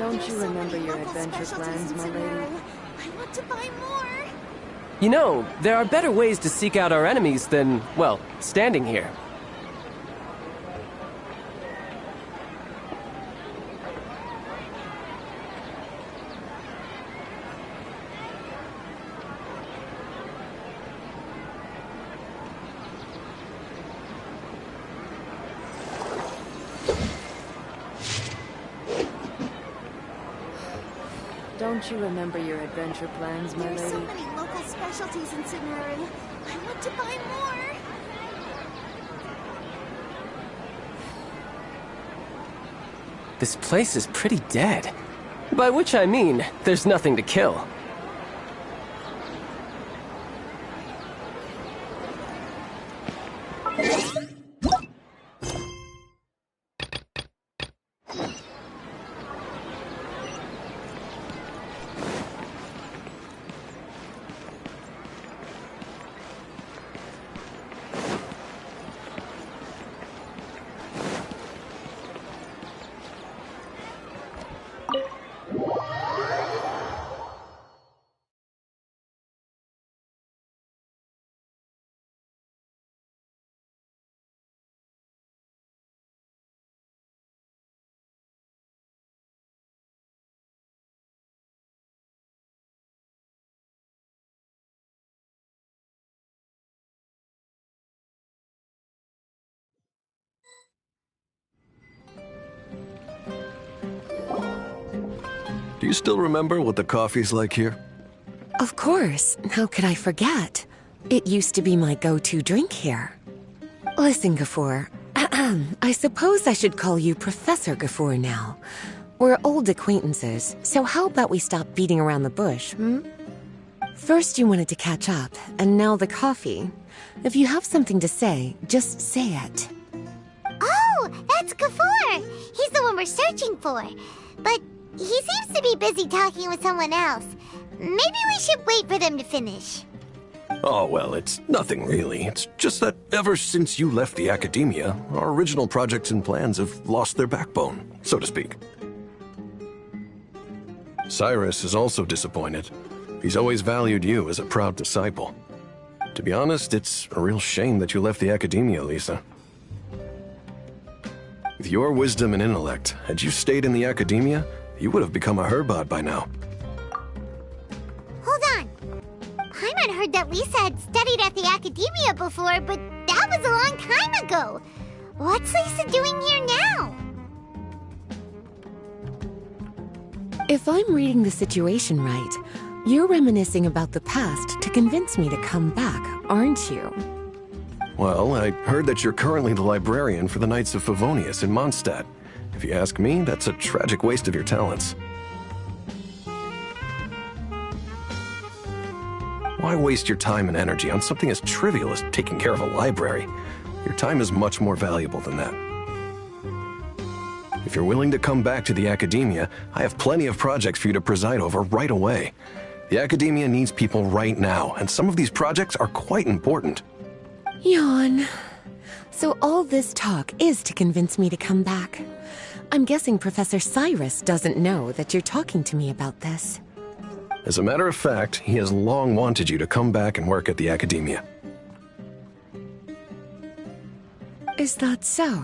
Don't you remember your adventure plans, my lady? I want to buy more! You know, there are better ways to seek out our enemies than, well, standing here. Don't you remember your adventure plans, my lady? There's so many local specialties in Cineraru. I want to buy more! This place is pretty dead. By which I mean, there's nothing to kill. Do you still remember what the coffee's like here? Of course. How could I forget? It used to be my go-to drink here. Listen, Gafoor. I suppose I should call you Professor Gafoor now. We're old acquaintances, so how about we stop beating around the bush, First you wanted to catch up, and now the coffee. If you have something to say, just say it. Oh, that's Gafoor! He's the one we're searching for. But he seems to be busy talking with someone else. Maybe we should wait for them to finish. Oh, well, it's nothing really. It's just that ever since you left the academia, our original projects and plans have lost their backbone, so to speak. Cyrus is also disappointed. He's always valued you as a proud disciple. To be honest, it's a real shame that you left the academia, Lisa. With your wisdom and intellect, had you stayed in the academia, you would have become a Herbad by now. Hold on. Paimon heard that Lisa had studied at the academia before, but that was a long time ago. What's Lisa doing here now? If I'm reading the situation right, you're reminiscing about the past to convince me to come back, aren't you? Well, I heard that you're currently the librarian for the Knights of Favonius in Mondstadt. If you ask me, that's a tragic waste of your talents. Why waste your time and energy on something as trivial as taking care of a library? Your time is much more valuable than that. If you're willing to come back to the academia, I have plenty of projects for you to preside over right away. The academia needs people right now, and some of these projects are quite important. Yawn. So all this talk is to convince me to come back. I'm guessing Professor Cyrus doesn't know that you're talking to me about this. As a matter of fact, he has long wanted you to come back and work at the academia. Is that so?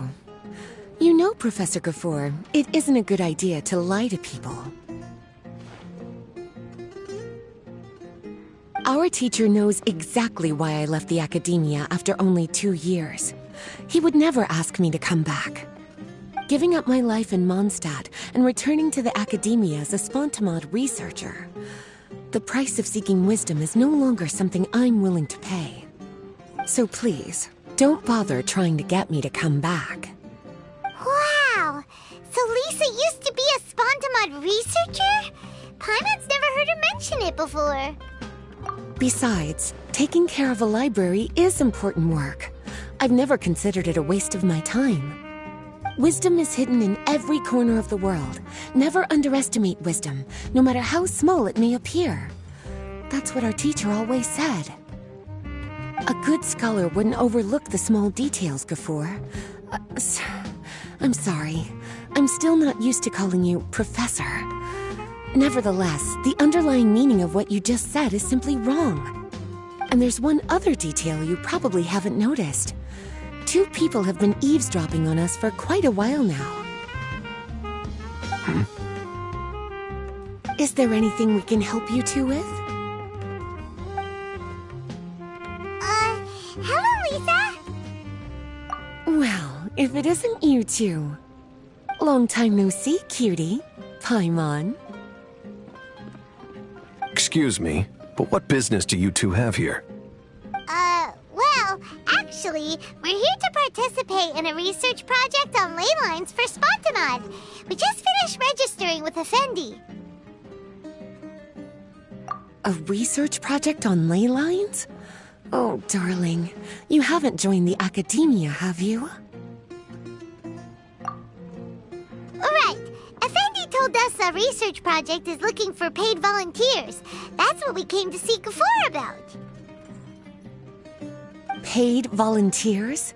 You know, Professor Gafoor, it isn't a good idea to lie to people. Our teacher knows exactly why I left the academia after only 2 years. He would never ask me to come back. Giving up my life in Mondstadt and returning to the academia as a Spontamod researcher. The price of seeking wisdom is no longer something I'm willing to pay. So please, don't bother trying to get me to come back. Wow! So Lisa used to be a Spontamod researcher? Paimon's never heard her mention it before. Besides, taking care of a library is important work. I've never considered it a waste of my time. Wisdom is hidden in every corner of the world. Never underestimate wisdom, no matter how small it may appear. That's what our teacher always said. A good scholar wouldn't overlook the small details, Gafoor. I'm sorry. I'm still not used to calling you Professor. Nevertheless, the underlying meaning of what you just said is simply wrong. And there's one other detail you probably haven't noticed. 2 people have been eavesdropping on us for quite a while now. Is there anything we can help you two with? Hello, Lisa. Well, if it isn't you two. Long time no see, cutie. Paimon. Excuse me, but what business do you two have here? Well, actually, we're here to participate in a research project on ley lines for Spontamod. We just finished registering with Effendi. A research project on ley lines? Oh, darling, you haven't joined the academia, have you? Right. Effendi told us a research project is looking for paid volunteers. That's what we came to see Gafur about. Paid volunteers?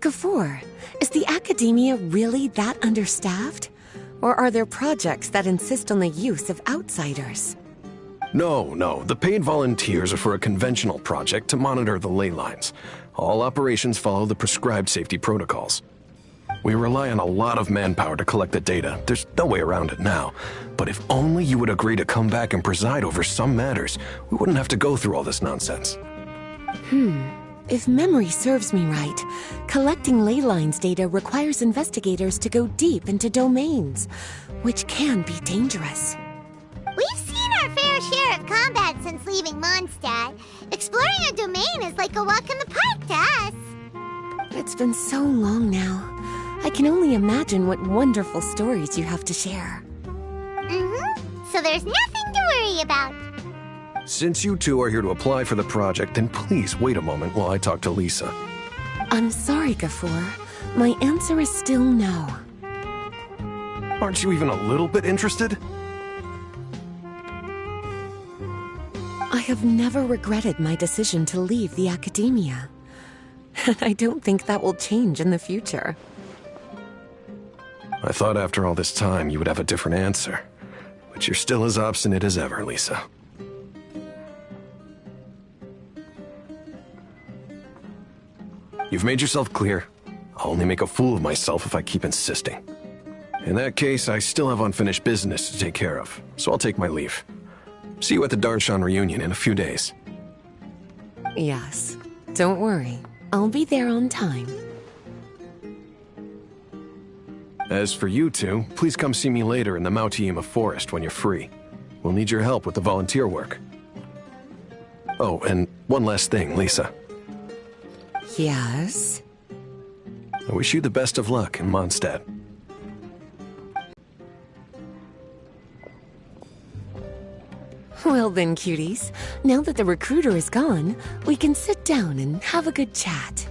Gafur, is the academia really that understaffed? Or are there projects that insist on the use of outsiders? No, the paid volunteers are for a conventional project to monitor the ley lines. All operations follow the prescribed safety protocols. We rely on a lot of manpower to collect the data. There's no way around it now. But if only you would agree to come back and preside over some matters, we wouldn't have to go through all this nonsense. If memory serves me right, collecting ley lines data requires investigators to go deep into domains, which can be dangerous. We've seen our fair share of combat since leaving Mondstadt. Exploring a domain is like a walk in the park to us. It's been so long now. I can only imagine what wonderful stories you have to share. So there's nothing to worry about. Since you two are here to apply for the project, then please wait a moment while I talk to Lisa. I'm sorry, Gafur. My answer is still no. Aren't you even a little bit interested? I have never regretted my decision to leave the academia. And I don't think that will change in the future. I thought after all this time you would have a different answer. But you're still as obstinate as ever, Lisa. You've made yourself clear. I'll only make a fool of myself if I keep insisting. In that case, I still have unfinished business to take care of, so I'll take my leave. See you at the Darshan reunion in a few days. Yes. Don't worry. I'll be there on time. As for you two, please come see me later in the Mautiima forest when you're free. We'll need your help with the volunteer work. Oh, and one last thing, Lisa. Yes? I wish you the best of luck in Mondstadt. Well then, cuties. Now that the recruiter is gone, we can sit down and have a good chat.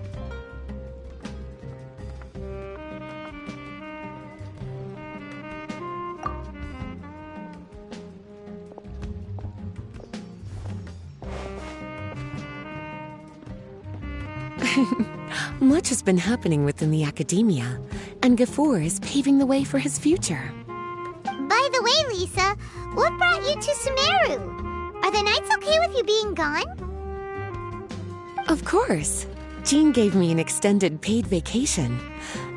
Much has been happening within the academia, and Gafur is paving the way for his future. By the way, Lisa, what brought you to Sumeru? Are the nights okay with you being gone? Of course. Jean gave me an extended paid vacation.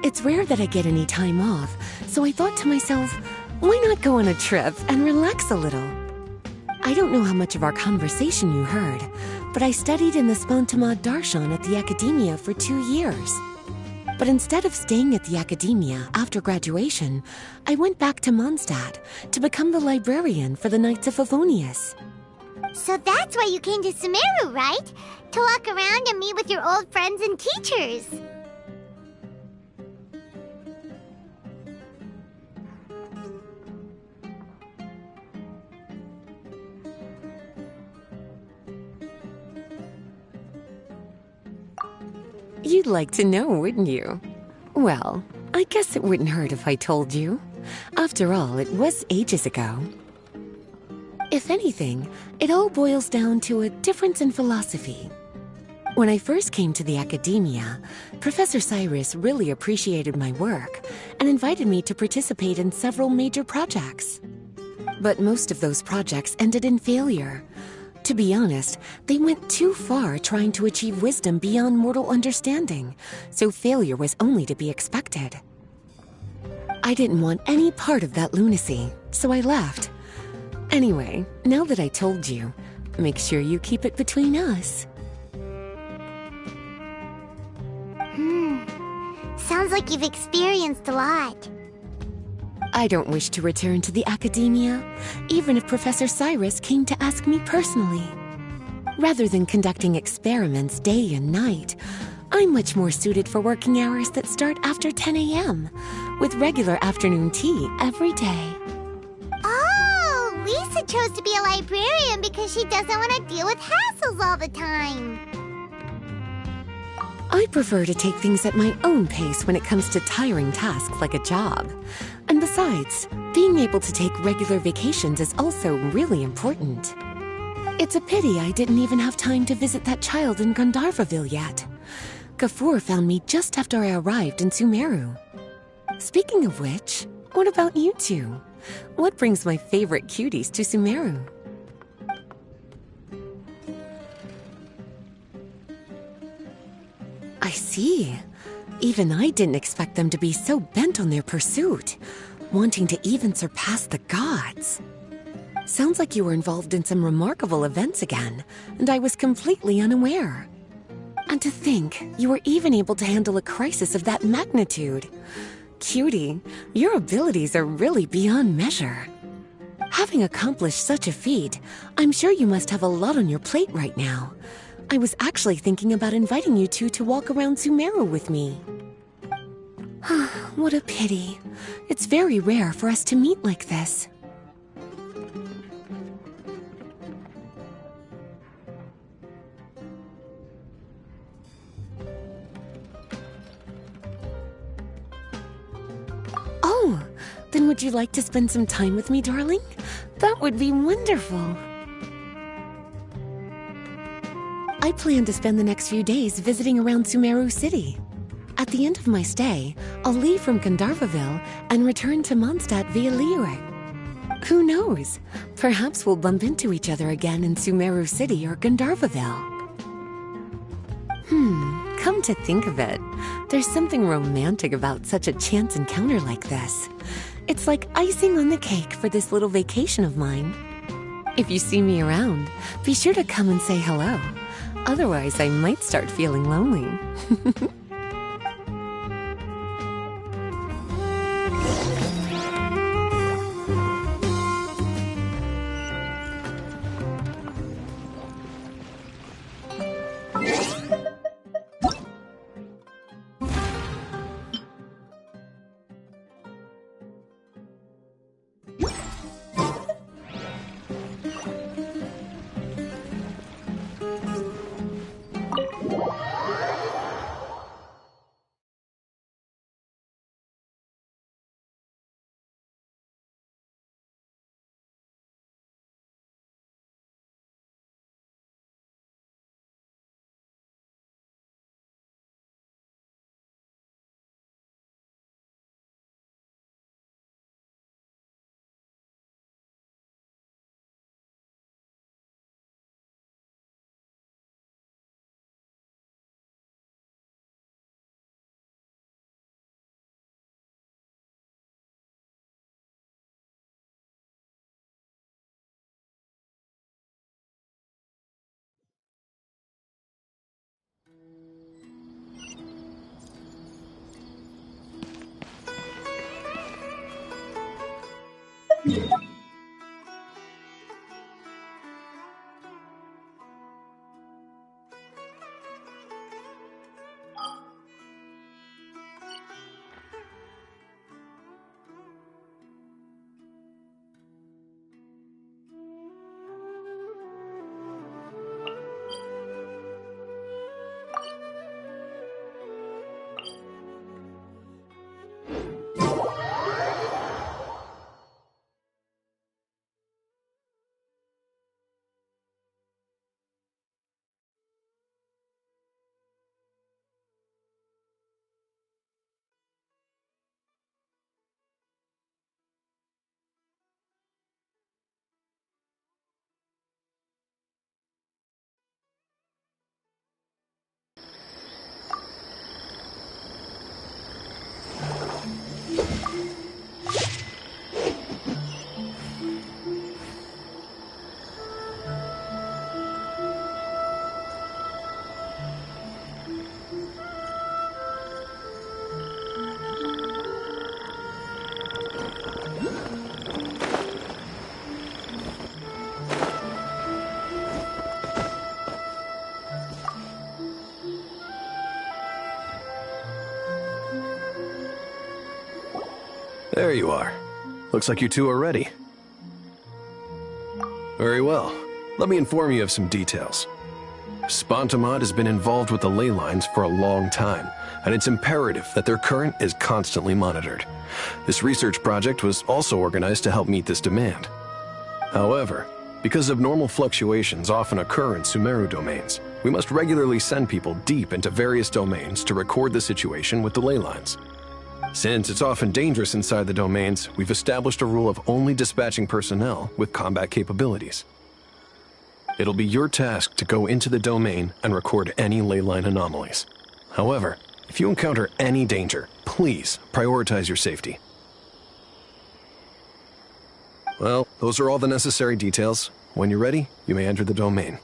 It's rare that I get any time off, so I thought to myself, why not go on a trip and relax a little? I don't know how much of our conversation you heard, but I studied in the Spontamod Darshan at the academia for 2 years. But instead of staying at the academia after graduation, I went back to Mondstadt to become the librarian for the Knights of Favonius. So that's why you came to Sumeru, right? To walk around and meet with your old friends and teachers. You'd like to know, wouldn't you? Well, I guess it wouldn't hurt if I told you. After all, it was ages ago. If anything, it all boils down to a difference in philosophy. When I first came to the academia, Professor Cyrus really appreciated my work and invited me to participate in several major projects. But most of those projects ended in failure. To be honest, they went too far trying to achieve wisdom beyond mortal understanding, so failure was only to be expected. I didn't want any part of that lunacy, so I left. Anyway, now that I told you, make sure you keep it between us. Sounds like you've experienced a lot. I don't wish to return to the academia, even if Professor Cyrus came to ask me personally. Rather than conducting experiments day and night, I'm much more suited for working hours that start after 10 a.m., with regular afternoon tea every day. Oh, Lisa chose to be a librarian because she doesn't want to deal with hassles all the time. I prefer to take things at my own pace when it comes to tiring tasks like a job. And besides, being able to take regular vacations is also really important. It's a pity I didn't even have time to visit that child in Gandharvaville yet. Gafur found me just after I arrived in Sumeru. Speaking of which, what about you two? What brings my favorite cuties to Sumeru? I see. Even I didn't expect them to be so bent on their pursuit, wanting to even surpass the gods. Sounds like you were involved in some remarkable events again, and I was completely unaware. And to think, you were even able to handle a crisis of that magnitude. Cutie, your abilities are really beyond measure. Having accomplished such a feat, I'm sure you must have a lot on your plate right now. I was actually thinking about inviting you two to walk around Sumeru with me. What a pity. It's very rare for us to meet like this. Oh, then would you like to spend some time with me, darling? That would be wonderful. I plan to spend the next few days visiting around Sumeru City. At the end of my stay, I'll leave from Gandharvaville and return to Mondstadt via Liyue. Who knows? Perhaps we'll bump into each other again in Sumeru City or Gandharvaville. Come to think of it, there's something romantic about such a chance encounter like this. It's like icing on the cake for this little vacation of mine. If you see me around, be sure to come and say hello. Otherwise, I might start feeling lonely. There you are. Looks like you two are ready. Very well. Let me inform you of some details. Spontamod has been involved with the ley lines for a long time, and it's imperative that their current is constantly monitored. This research project was also organized to help meet this demand. However, because abnormal fluctuations often occur in Sumeru domains, we must regularly send people deep into various domains to record the situation with the ley lines. Since it's often dangerous inside the domains, we've established a rule of only dispatching personnel with combat capabilities. It'll be your task to go into the domain and record any ley line anomalies. However, if you encounter any danger, please prioritize your safety. Well, those are all the necessary details. When you're ready, you may enter the domain.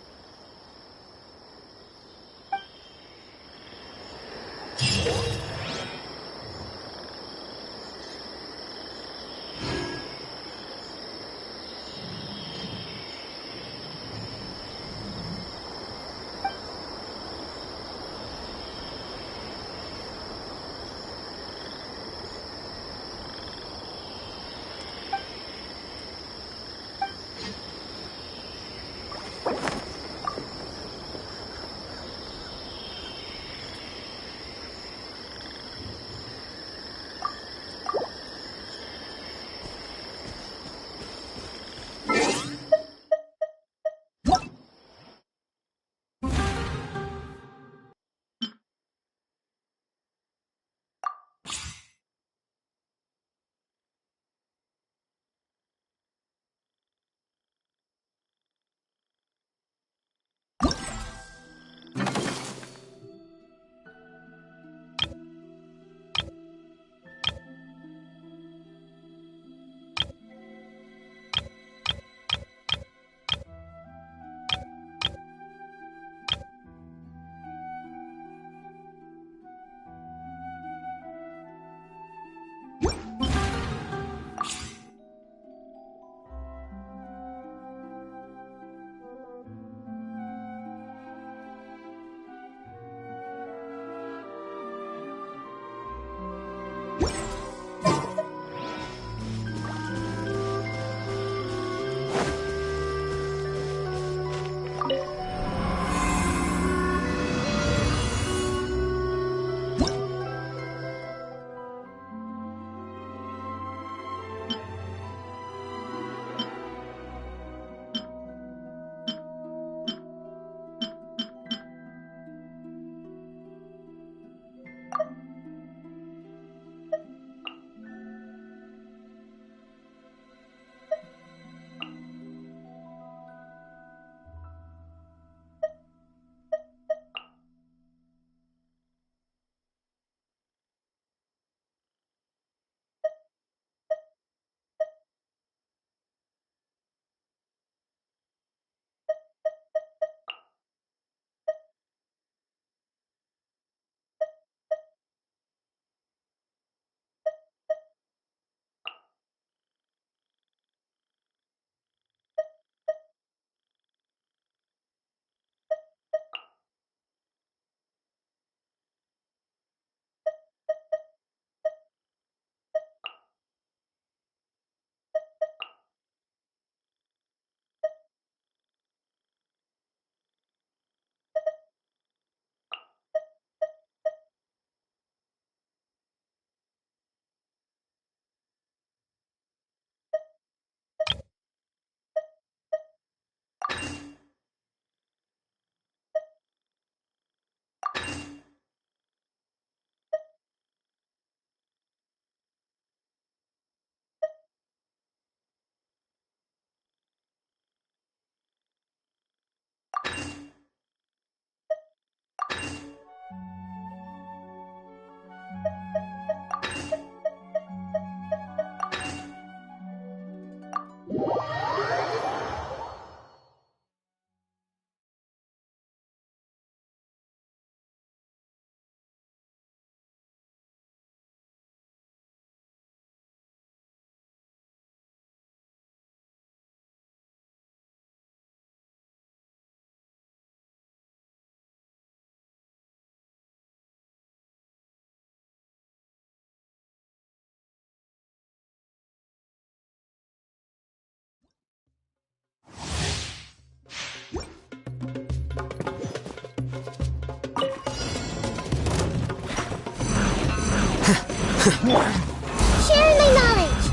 Sharing my knowledge.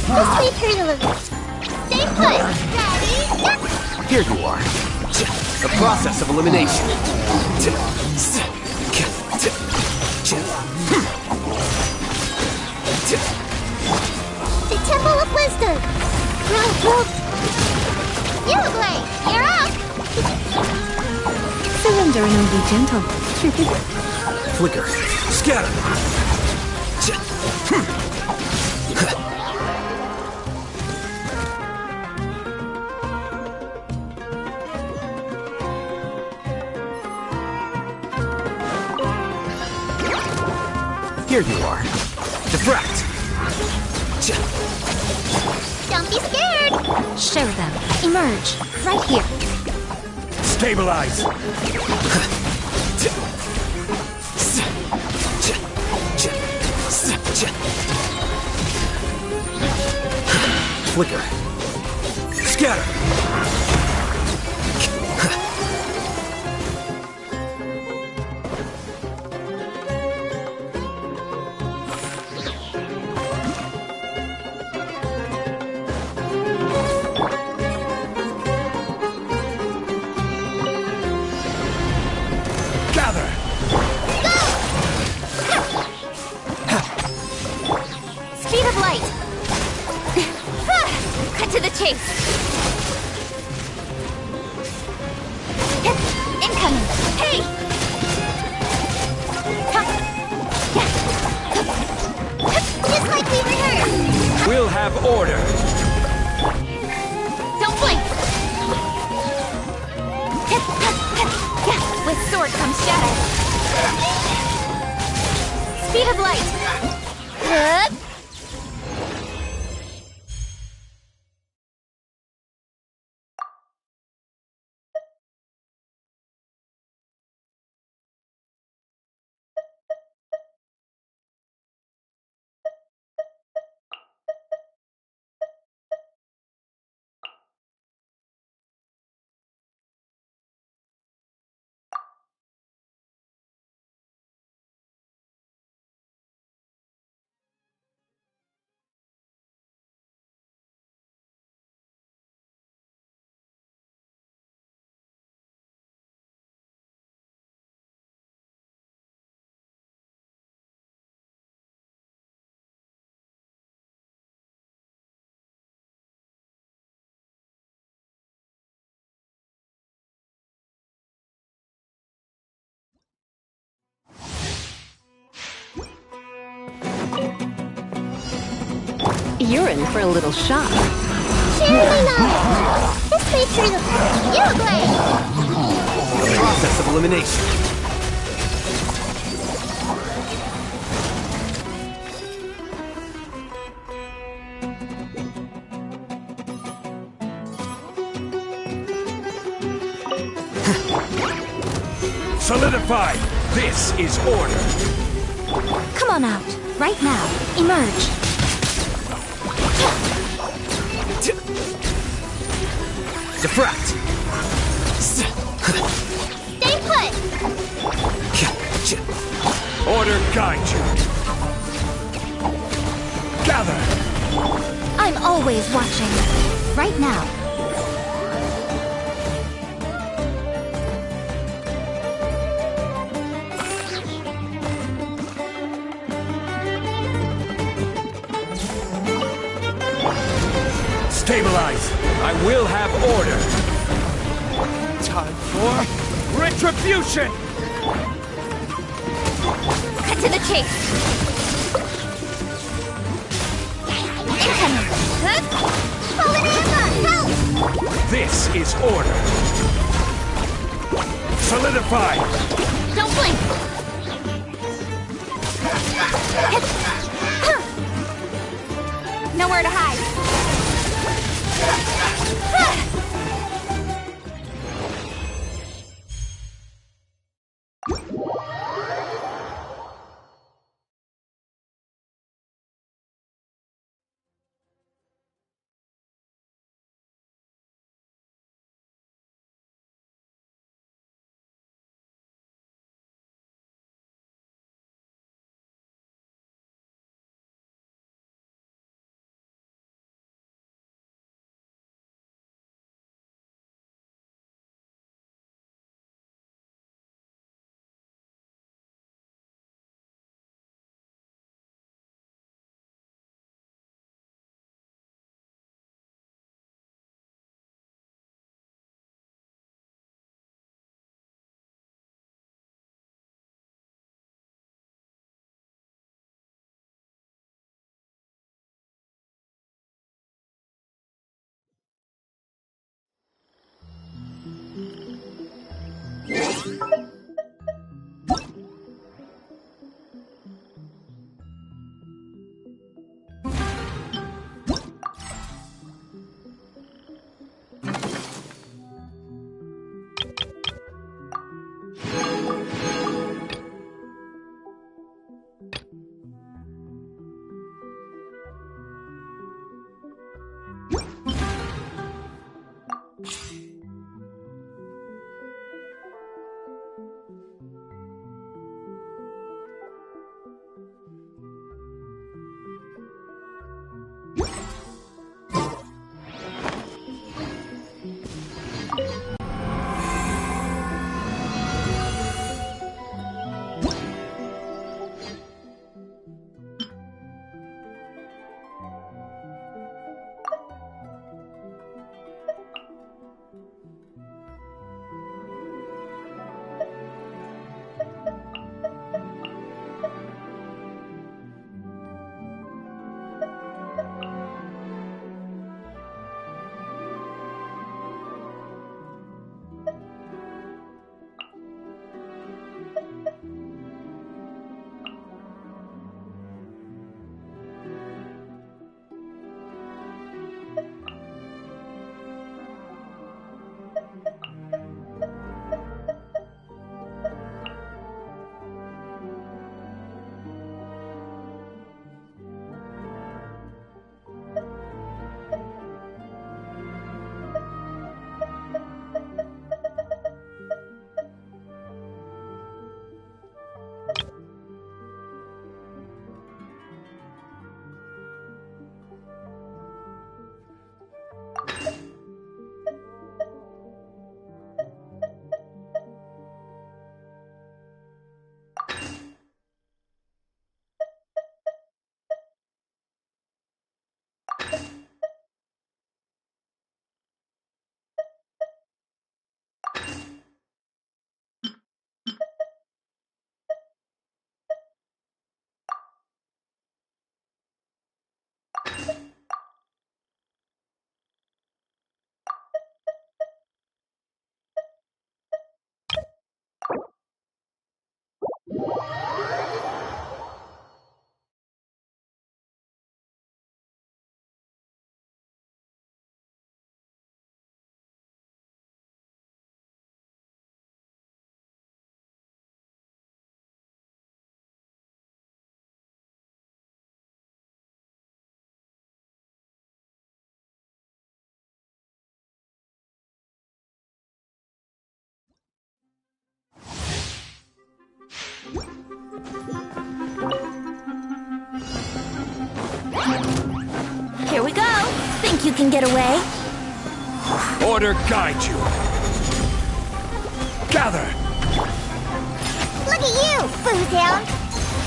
Just wait for the limit. Stay put. Ready? Go! Here you are. The process of elimination. The Temple of Wisdom. Youtubegames-Nay, you're up. Surrender and be gentle. Flicker. Scatter. Here you are. Diffract. Don't be scared. Share them. Emerge. Right here. Stabilize. Flicker. Scatter. Gather. Speed of light. Cut to the chase. Incoming. Hey! Just like we rehearsed. We'll have order. Don't blink. With sword comes shadow. Speed of light. You're in for a little shock. Sharing my knowledge. Just wait for the Youtubegames-Nay. The process of elimination. Solidify! This is order! Come on out. Right now. Emerge. Diffract! Stay put. Order guide you! Gather! I'm always watching. Right now. Stabilize! I will have order! Time for retribution! Cut to the chase. Incoming. Help! This is order! Solidify! Don't blink. Nowhere to hide. Here we go. Think you can get away? Order guide you. Gather! Look at you, Boozound!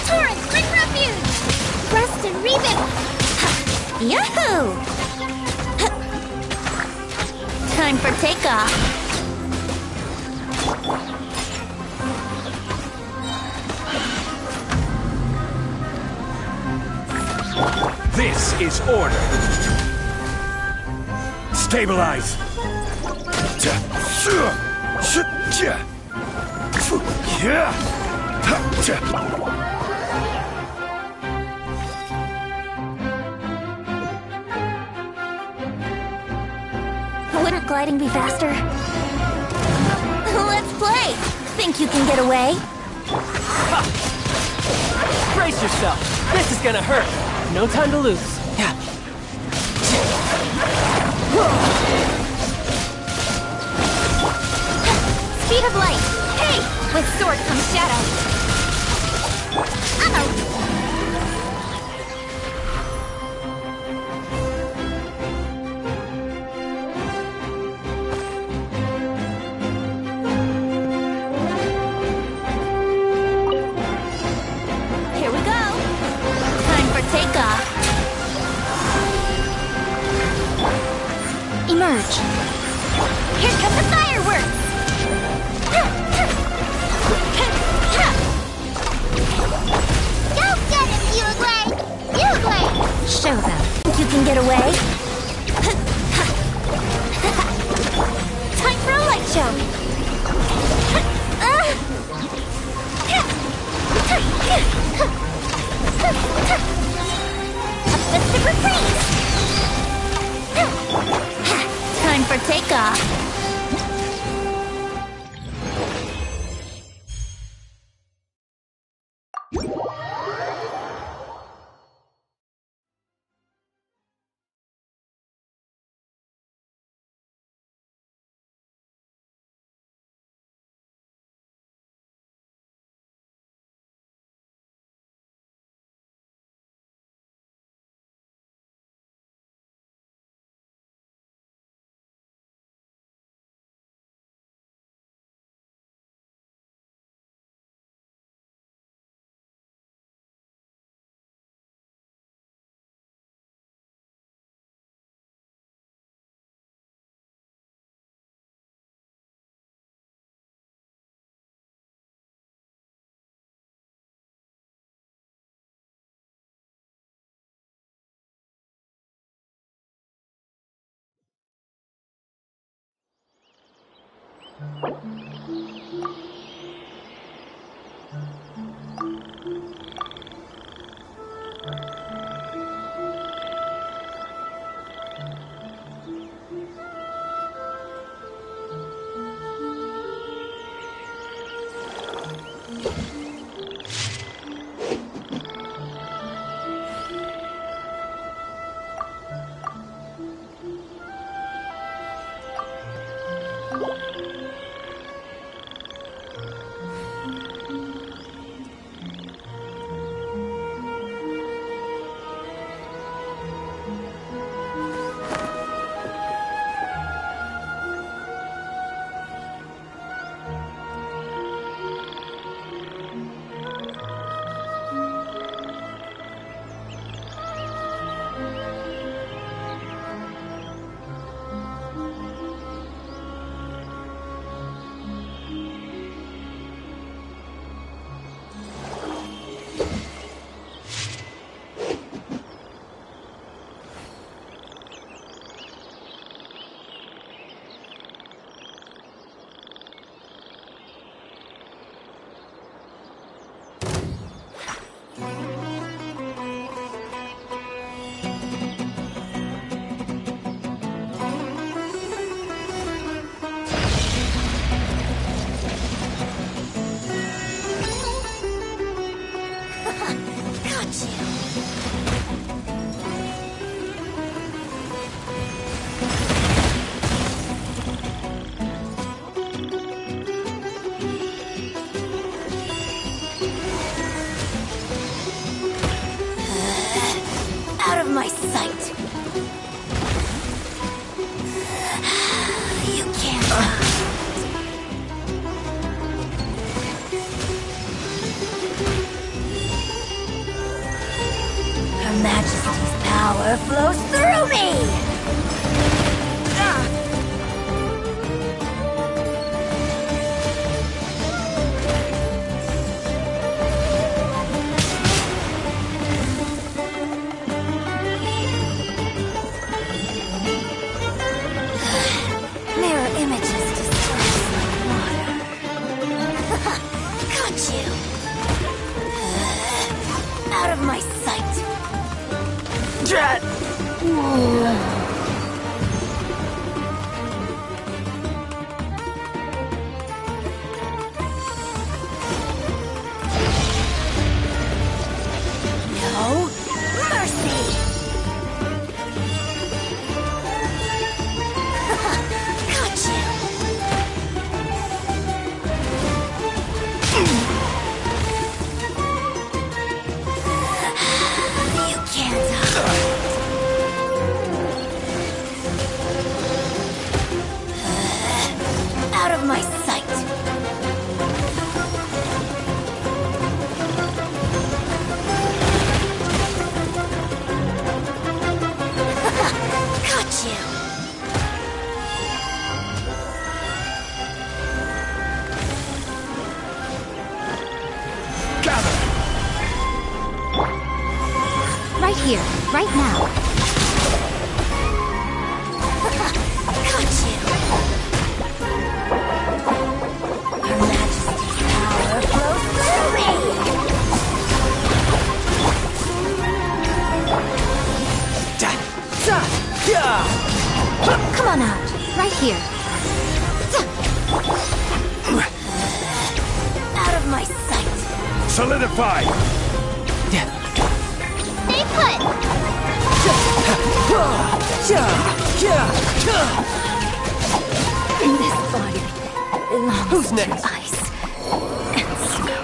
Torrent, bring refuge! Rust and Reven! Yahoo! Time for takeoff. This is order. Stabilize. Wouldn't gliding be faster? Let's play! Think you can get away? Brace yourself. This is gonna hurt. No time to lose. Yeah. Speed of light! Hey! With sword comes shadow. Uh-oh! Here we go! Time for takeoff. Emerge. Here come the fireworks! Go get him, Youtubegames-Nay! Youtubegames-Nay! Show them. Think you can get away? Time for a light show! A festive reprise! Time for takeoff! My sight. You can't. Her Majesty's power flows through me. Right here, right now. Got you! Her Majesty's power flows through me! Come on out, right here. Out of my sight! Solidify! Stay put! This body belongs Who's next? to ice and snow.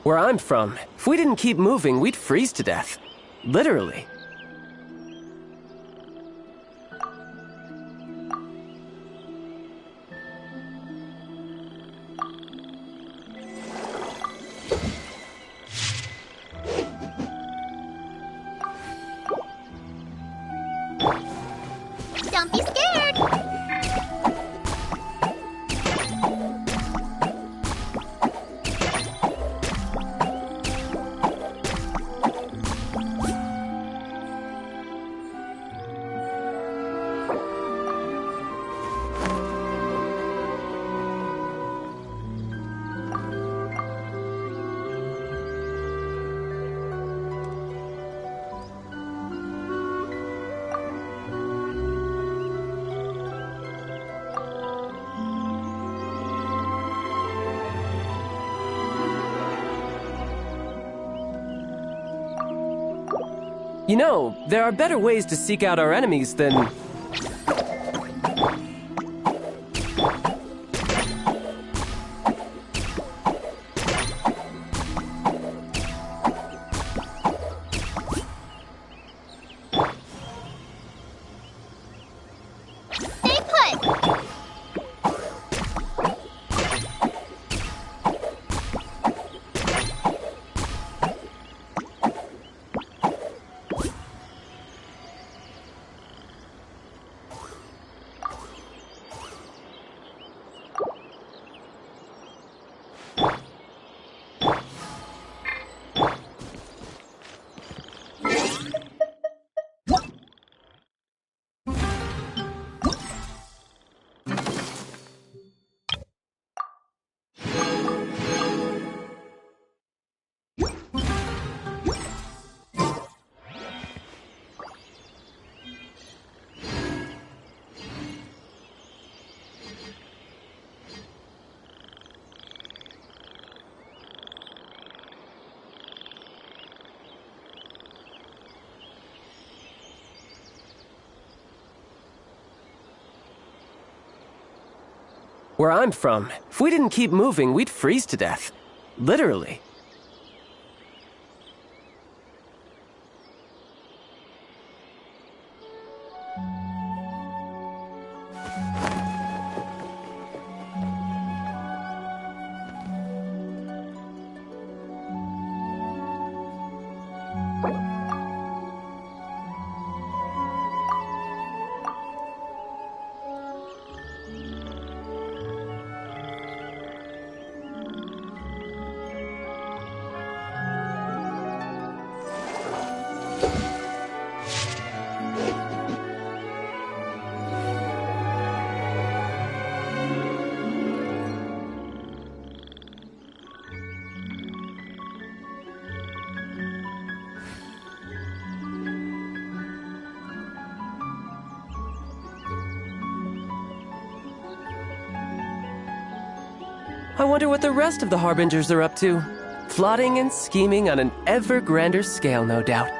Where I'm from, if we didn't keep moving, we'd freeze to death. Literally. Don't be scared! You know, there are better ways to seek out our enemies than... Stay put! Where I'm from, if we didn't keep moving, we'd freeze to death. Literally. I wonder what the rest of the Harbingers are up to. Plotting and scheming on an ever grander scale, no doubt.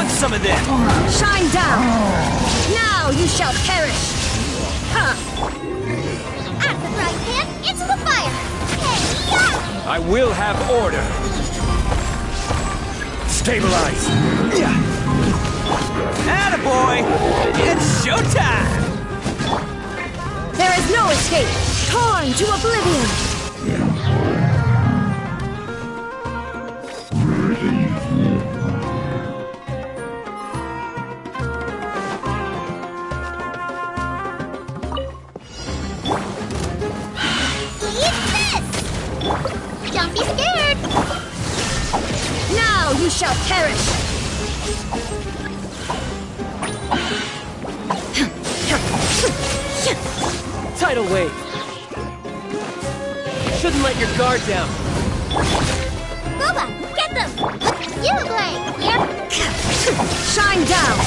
want some of this? Shine down! Now you shall perish! Huh! At the frying pan, into the fire! Hey-ya! I will have order. Stabilize. Attaboy! It's showtime! There is no escape! Torn to oblivion! Eat this! Don't be scared! Now you shall perish! Tidal wave. Shouldn't let your guard down. Boba, get them! You play! Yep! Shine down!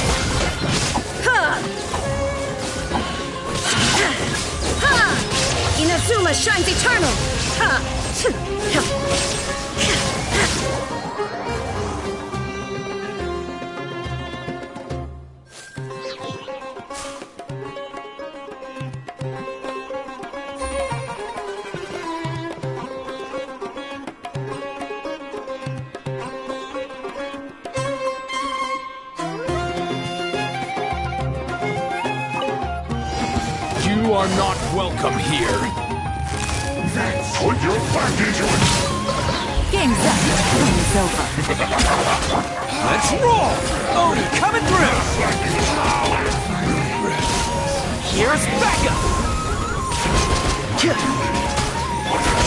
Ha! Ha! Inazuma shines eternal! Ha! You are not welcome here. Put your back into it! Game's up. Game's over. Let's roll! Oni coming through! Here's backup!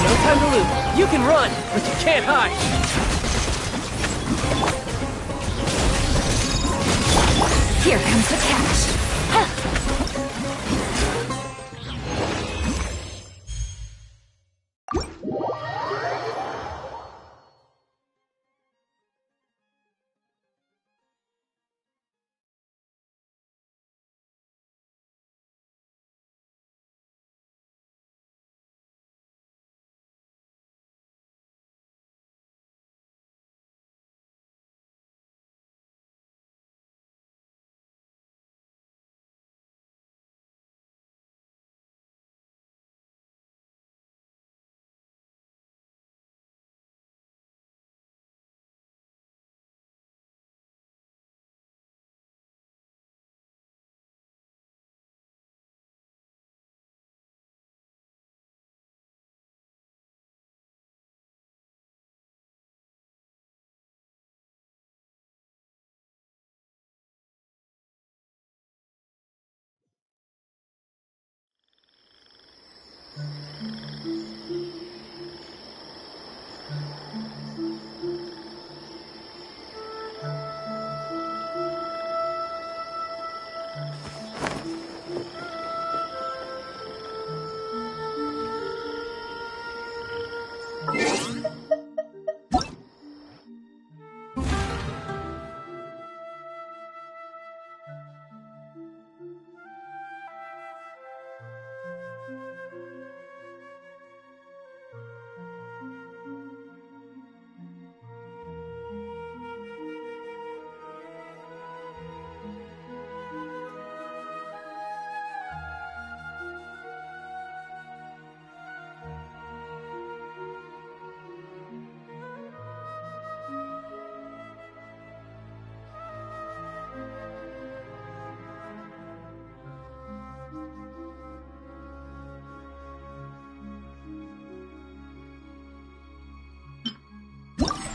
No time to lose. You can run, but you can't hide. Here comes the catch.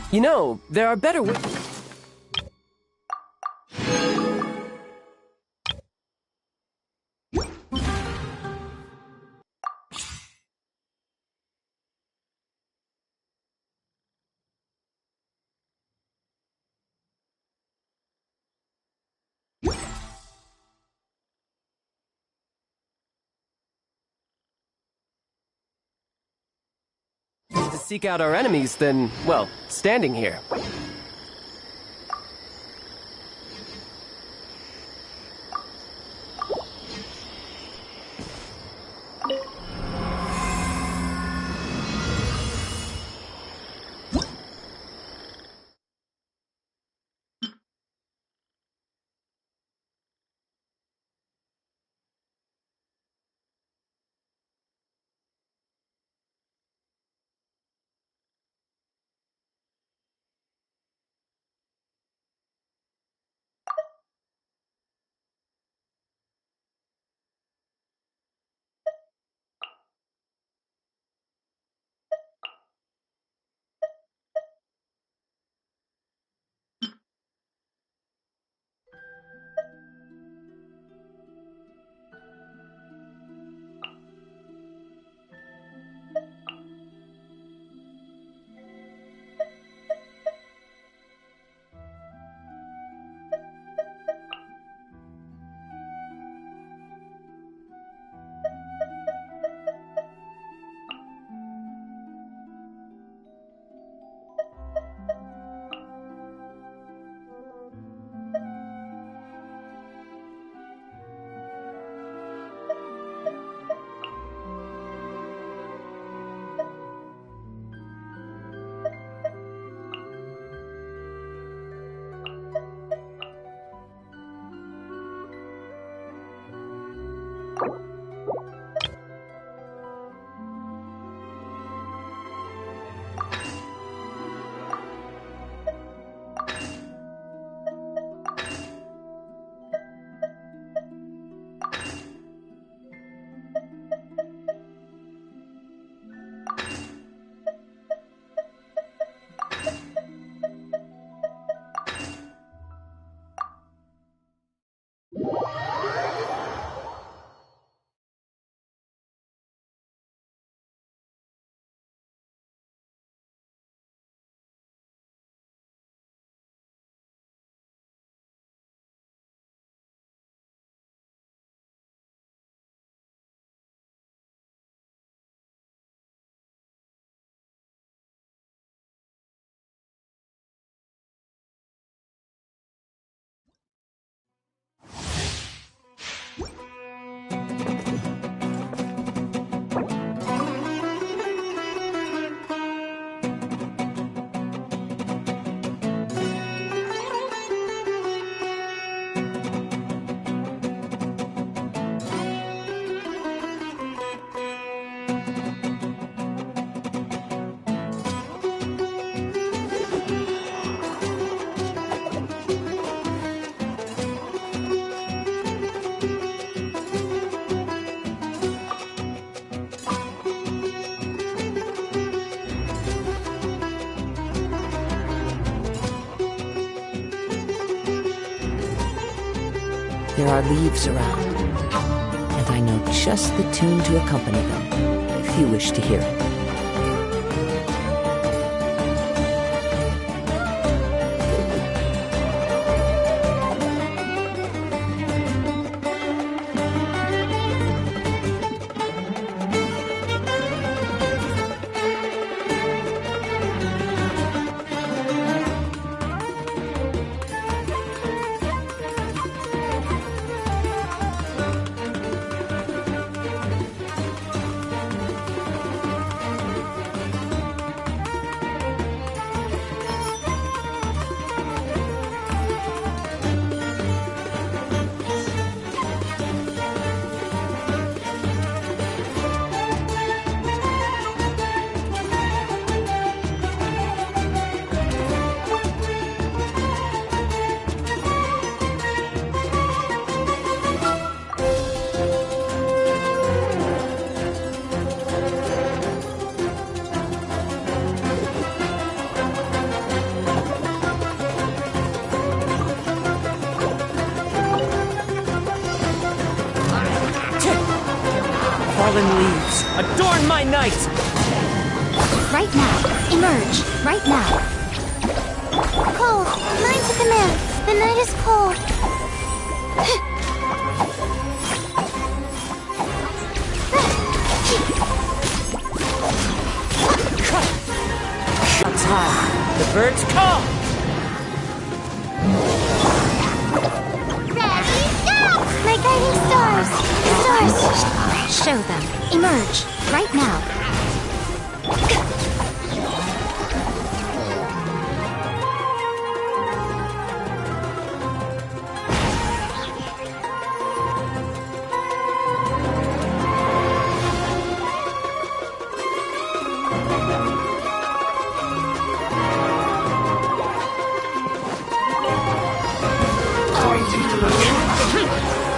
You know, there are better ways. To seek out our enemies than, well, standing here. there are leaves around. And I know just the tune to accompany them, if you wish to hear it. Fallen leaves, adorn my night! Right now. Emerge. Right now. Cold. Mine to command. The night is cold. Shots high, the birds call! Ready, go! My guiding stars. Stars. Show them. Emerge. Right now.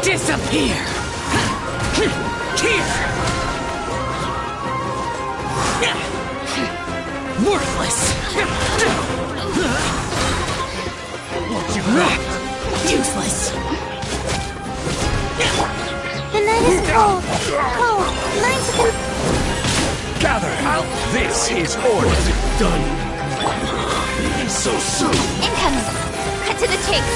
Disappear! Here! Worthless! What you got? Useless! The night is cold. Cold. Mine to command. Gather! This is orders done! So soon! Incoming. Cut to the chase.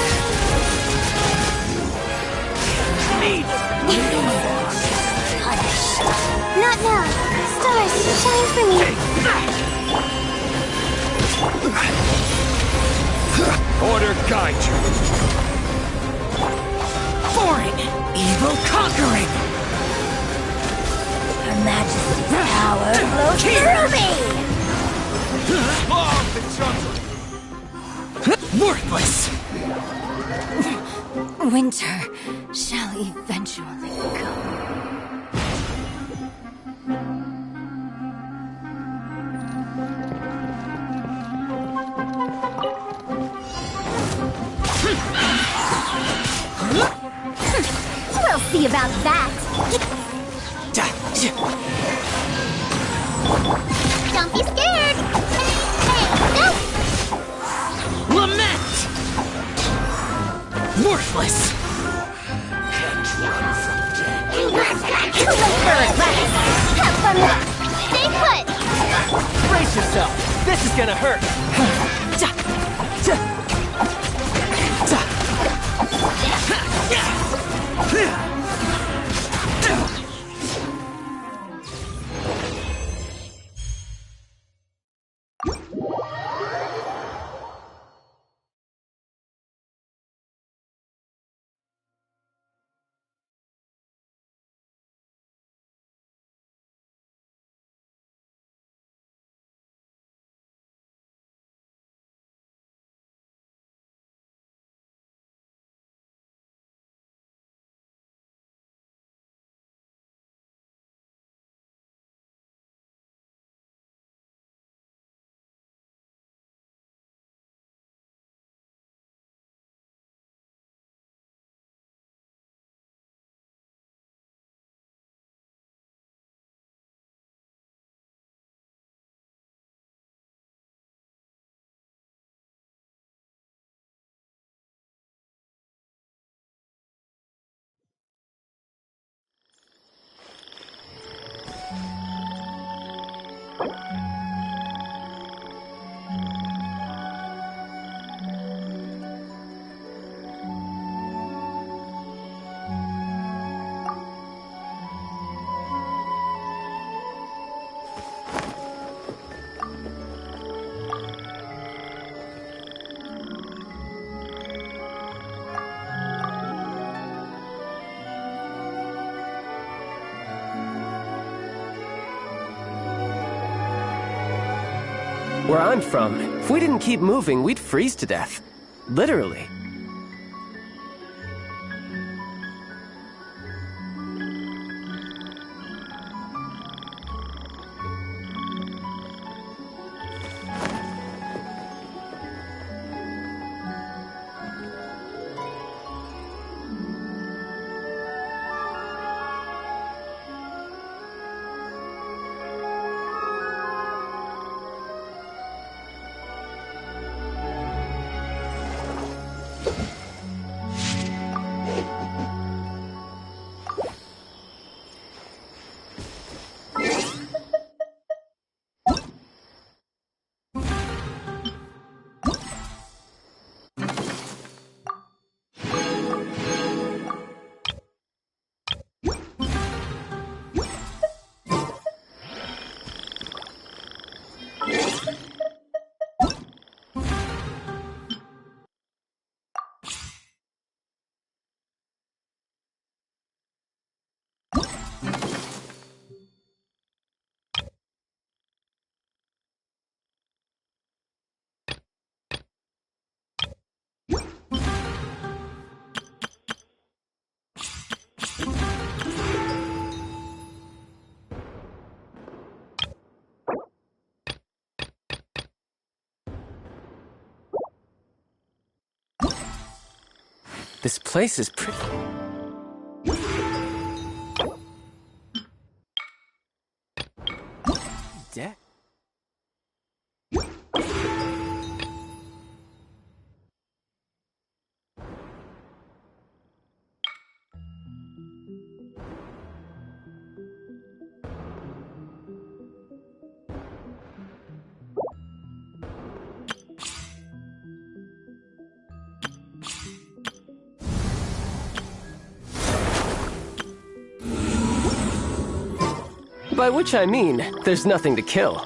Not now. Stars, shine for me. Order guide you! Foreign! Evil conquering! Her Majesty's power flows through me. Worthless! Winter shall eventually come. We'll see about that. Don't be scared. Hey, no! Lament! Worthless! Too late for regret. Have fun with Stay put. Brace yourself! This is gonna hurt! Where I'm from, if we didn't keep moving, we'd freeze to death. Literally. This place is pretty... dead. By which I mean, there's nothing to kill.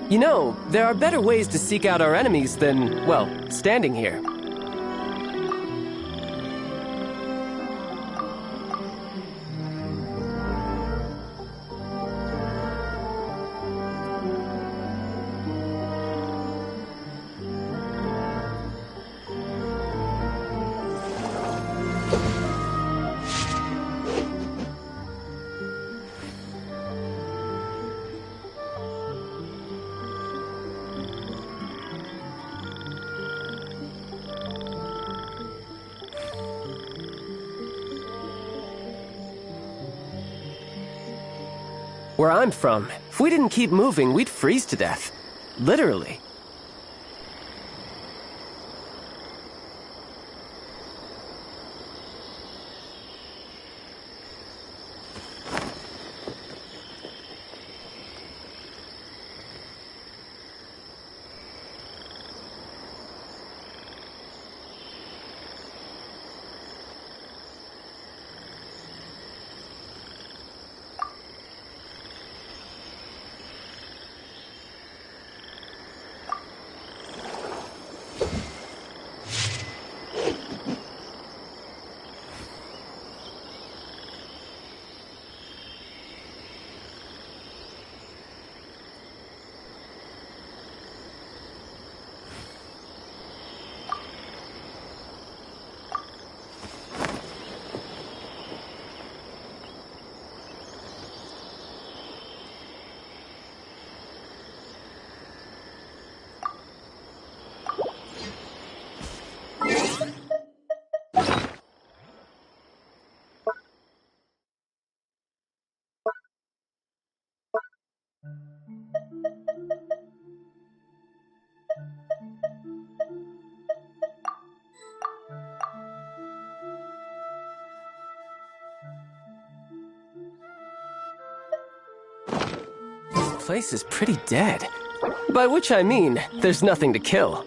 You know, there are better ways to seek out our enemies than, well, standing here. Where I'm from, if we didn't keep moving, we'd freeze to death. Literally. place is pretty dead. By which I mean, there's nothing to kill.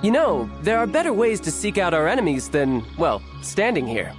You know, there are better ways to seek out our enemies than, well, standing here.